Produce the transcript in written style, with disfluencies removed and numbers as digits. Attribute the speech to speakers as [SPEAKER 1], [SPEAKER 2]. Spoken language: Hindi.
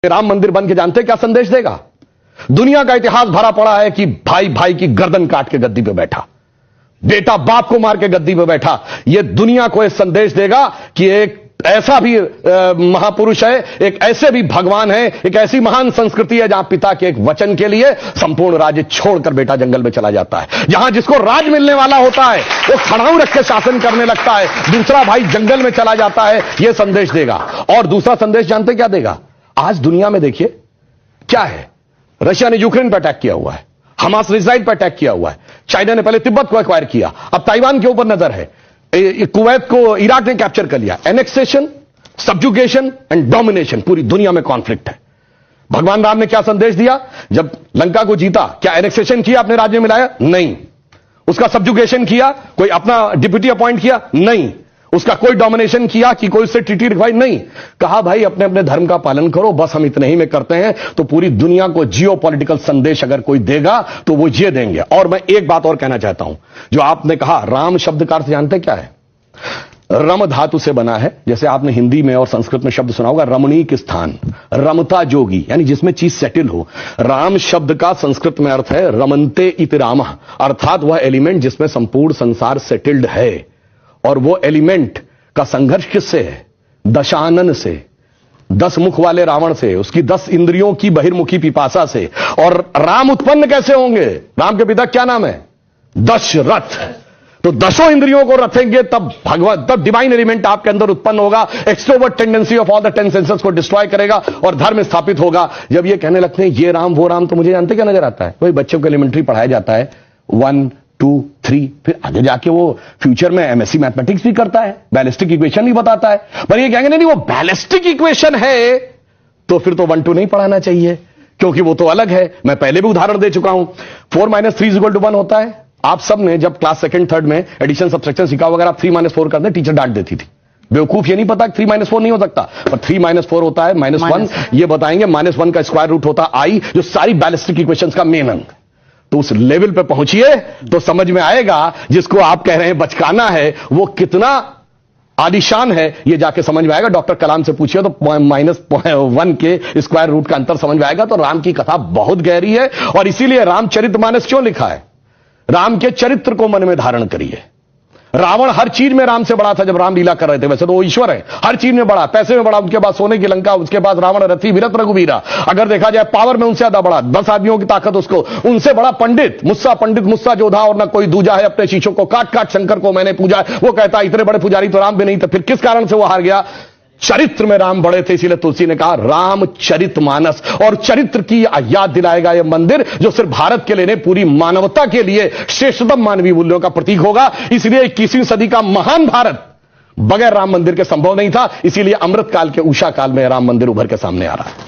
[SPEAKER 1] राम मंदिर बन के जानते क्या संदेश देगा? दुनिया का इतिहास भरा पड़ा है कि भाई भाई की गर्दन काट के गद्दी पे बैठा, बेटा बाप को मार के गद्दी पे बैठा। यह दुनिया को यह संदेश देगा कि एक ऐसा भी महापुरुष है, एक ऐसे भी भगवान है, एक ऐसी महान संस्कृति है जहां पिता के एक वचन के लिए संपूर्ण राज्य छोड़कर बेटा जंगल में चला जाता है। जहां जिसको राज मिलने वाला होता है वो खड़ाऊ रख के शासन करने लगता है, दूसरा भाई जंगल में चला जाता है। यह संदेश देगा। और दूसरा संदेश जानते क्या देगा? आज दुनिया में देखिए क्या है, रशिया ने यूक्रेन पर अटैक किया हुआ है, हमास ने इजराइल पर अटैक किया हुआ है, चाइना ने पहले तिब्बत को एक्वायर किया, अब ताइवान के ऊपर नजर है, कुवैत को इराक ने कैप्चर कर लिया। एनेक्सेशन, सब्जुगेशन एंड डोमिनेशन, पूरी दुनिया में कॉन्फ्लिक्ट है। भगवान राम ने क्या संदेश दिया? जब लंका को जीता, क्या एनेक्सेशन किया, अपने राज्य में मिलाया? नहीं। उसका सब्जुगेशन किया, कोई अपना डिप्यूटी अपॉइंट किया? नहीं। उसका कोई डोमिनेशन किया कि कोई उससे ट्रीटी रिक्वायर? नहीं। कहा भाई अपने अपने धर्म का पालन करो, बस हम इतने ही में करते हैं। तो पूरी दुनिया को जियो पॉलिटिकल संदेश अगर कोई देगा तो वो ये देंगे। और मैं एक बात और कहना चाहता हूं, जो आपने कहा राम शब्द का अर्थ जानते क्या है? रम धातु से बना है। जैसे आपने हिंदी में और संस्कृत में शब्द सुना होगा रमणीक स्थान, रमता जोगी, यानी जिसमें चीज सेटल हो। राम शब्द का संस्कृत में अर्थ है रमन्ते इति रामः, अर्थात वह एलिमेंट जिसमें संपूर्ण संसार सेटल्ड है। और वो एलिमेंट का संघर्ष किससे है? दशानन से, 10 मुख वाले रावण से, उसकी 10 इंद्रियों की बहिर्मुखी पिपासा से। और राम उत्पन्न कैसे होंगे? राम के पिता क्या नाम है? दशरथ। तो 10 इंद्रियों को रखेंगे तब भगवान, तब डिवाइन एलिमेंट आपके अंदर उत्पन्न होगा। Extrovert tendency of all the 10 senses को डिस्ट्रॉय करेगा और धर्म स्थापित होगा। जब ये कहने लगते हैं ये राम वो राम, तो मुझे जानते क्या नजर आता है? वही बच्चों को एलिमेंट्री पढ़ाया जाता है 1 2 3, फिर आगे जाके वो फ्यूचर में एमएससी मैथमेटिक्स भी करता है, बैलिस्टिक इक्वेशन भी बताता है। पर ये कहेंगे नहीं वो बैलिस्टिक इक्वेशन है तो फिर तो 1 2 नहीं पढ़ाना चाहिए, क्योंकि वो तो अलग है। मैं पहले भी उदाहरण दे चुका हूं। 4 - 3 = 1 होता है। आप सब ने जब क्लास 2nd 3rd में एडिशन सब्सट्रैक्शन सीखा, अगर आप 3 - 4 करते टीचर डांट देती थी, बेवकूफ ये नहीं पता कि 3 - 4 नहीं हो सकता। पर 3 - 4 होता है, -1 ये बताएंगे, -1 का स्क्वायर रूट होता है i, जो सारी बैलिस्टिक इक्वेशंस का मेन अंग। तो उस लेवल पे पहुंचिए तो समझ में आएगा जिसको आप कह रहे हैं बचकाना है वो कितना आलिशान है, ये जाके समझ में आएगा। डॉक्टर कलाम से पूछिए तो -1 के स्क्वायर रूट का अंतर समझ में आएगा। तो राम की कथा बहुत गहरी है और इसीलिए रामचरितमानस क्यों लिखा है? राम के चरित्र को मन में धारण करिए। रावण हर चीज में राम से बड़ा था जब राम लीला कर रहे थे। वैसे तो वो ईश्वर है, हर चीज में बड़ा, पैसे में बड़ा, उनके पास सोने की लंका, उसके पास रावण रथी विरत रघुवीरा। अगर देखा जाए पावर में उनसे ज्यादा बड़ा, 10 आदमियों की ताकत उसको, उनसे बड़ा पंडित मुस्सा जोधा और ना कोई दूजा है। अपने शीशों को काट काट शंकर को मैंने पूजा। वो कहता इतने बड़े पुजारी तो राम भी नहीं थे, फिर किस कारण से वो हार गया? चरित्र में राम बड़े थे। इसीलिए तुलसी ने कहा रामचरितमानस। और चरित्र की याद दिलाएगा यह मंदिर, जो सिर्फ भारत के लिए नहीं पूरी मानवता के लिए श्रेष्ठतम मानवीय मूल्यों का प्रतीक होगा। इसलिए 21वीं सदी का महान भारत बगैर राम मंदिर के संभव नहीं था। इसीलिए अमृत काल के उषा काल में राम मंदिर उभर के सामने आ रहा है।